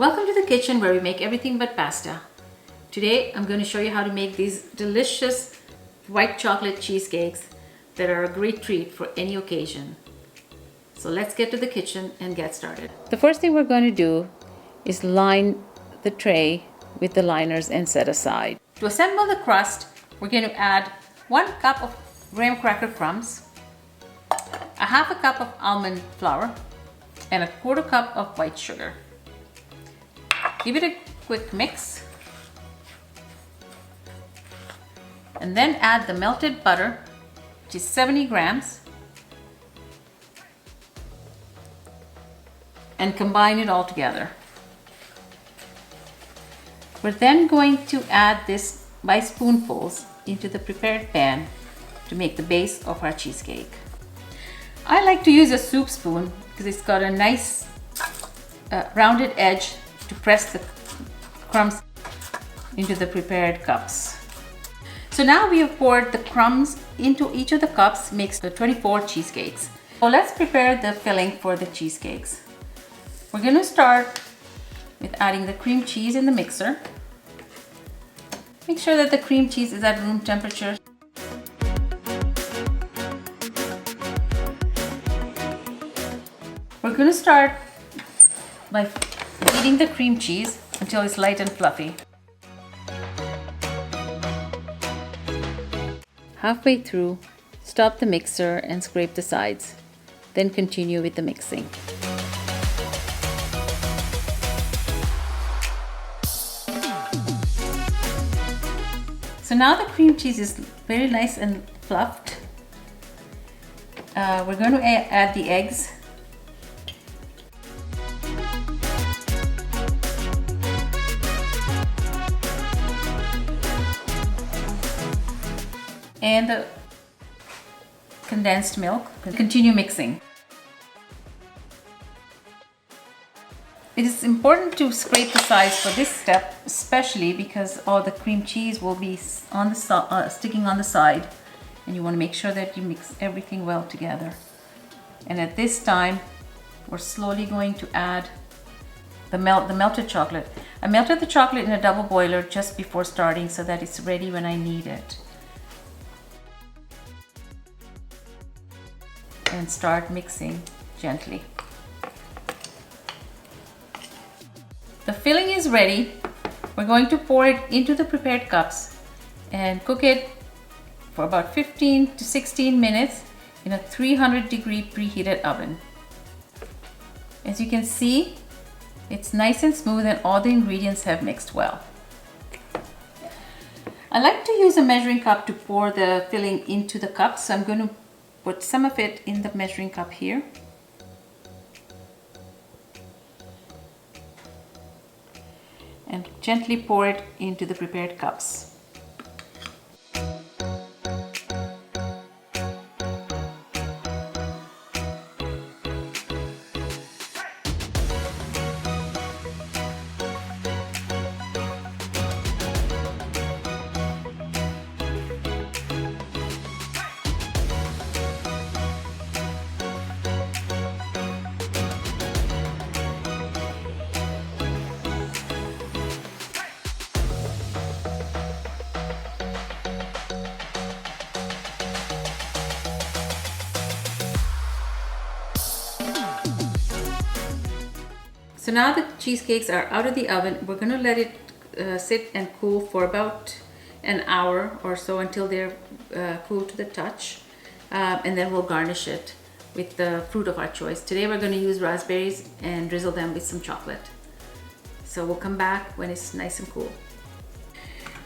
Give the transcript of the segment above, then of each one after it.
Welcome to the kitchen where we make everything but pasta. Today I'm going to show you how to make these delicious white chocolate cheesecakes that are a great treat for any occasion. So let's get to the kitchen and get started. The first thing we're going to do is line the tray with the liners and set aside. To assemble the crust, we're going to add 1 cup of graham cracker crumbs, a half a cup of almond flour, and a 1/4 cup of white sugar. Give it a quick mix and then add the melted butter, which is 70 grams, and combine it all together. We're then going to add this by spoonfuls into the prepared pan to make the base of our cheesecake. I like to use a soup spoon because it's got a nice rounded edge to press the crumbs into the prepared cups. So now we have poured the crumbs into each of the cups, makes the 24 cheesecakes. So let's prepare the filling for the cheesecakes. We're going to start with adding the cream cheese in the mixer. Make sure that the cream cheese is at room temperature. We're going to start by beating the cream cheese until it's light and fluffy. Halfway through, stop the mixer and scrape the sides. Then continue with the mixing. So now the cream cheese is very nice and fluffed. We're going to add the eggs. And the condensed milk. Continue mixing. It is important to scrape the sides for this step, especially because all the cream cheese will be on the sticking on the side, and you want to make sure that you mix everything well together. And at this time, we're slowly going to add the melted chocolate. I melted the chocolate in a double boiler just before starting so that it's ready when I need it. And start mixing gently. The filling is ready. We're going to pour it into the prepared cups and cook it for about 15 to 16 minutes in a 300-degree preheated oven. As you can see, it's nice and smooth and all the ingredients have mixed well. I like to use a measuring cup to pour the filling into the cups, so I'm going to put some of it in the measuring cup here. And gently pour it into the prepared cups. So now the cheesecakes are out of the oven. We're going to let it sit and cool for about an hour or so until they're cool to the touch. And then we'll garnish it with the fruit of our choice. Today we're going to use raspberries and drizzle them with some chocolate. So we'll come back when it's nice and cool.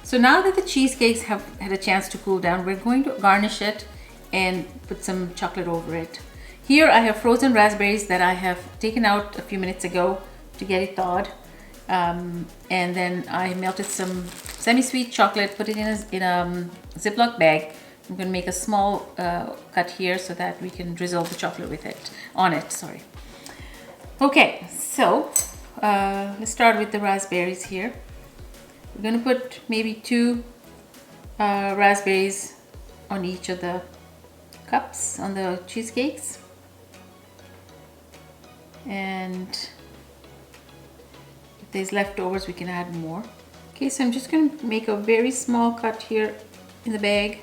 So now that the cheesecakes have had a chance to cool down, we're going to garnish it and put some chocolate over it. Here I have frozen raspberries that I have taken out a few minutes ago to get it thawed. And then I melted some semi-sweet chocolate, put it in a Ziploc bag. I'm going to make a small cut here so that we can drizzle the chocolate with it, on it, sorry. Okay, so let's start with the raspberries here. We're going to put maybe 2 raspberries on each of the cups on the cheesecakes. And If there's leftovers, we can add more. Okay, so I'm just gonna make a very small cut here in the bag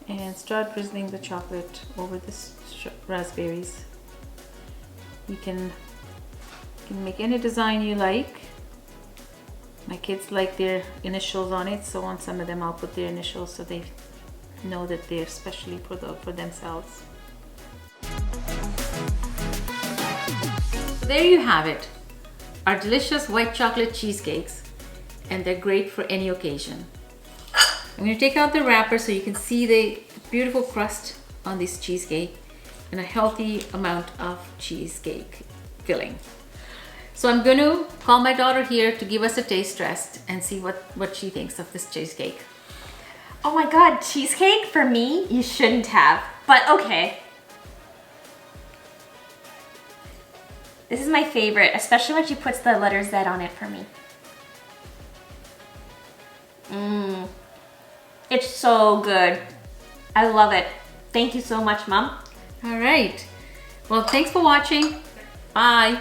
and start drizzling the chocolate over this raspberries. You can make any design you like. My kids like their initials on it, so on some of them I'll put their initials so they know that they're specially for themselves. So there you have it, our delicious white chocolate cheesecakes, and they're great for any occasion. I'm going to take out the wrapper so you can see the beautiful crust on this cheesecake and a healthy amount of cheesecake filling. So I'm going to call my daughter here to give us a taste test and see what she thinks of this cheesecake. Oh my god, cheesecake? For me, you shouldn't have, but okay. This is my favorite, especially when she puts the letter Z on it for me. It's so good. I love it. Thank you so much, Mom. All right. Well, thanks for watching. Bye.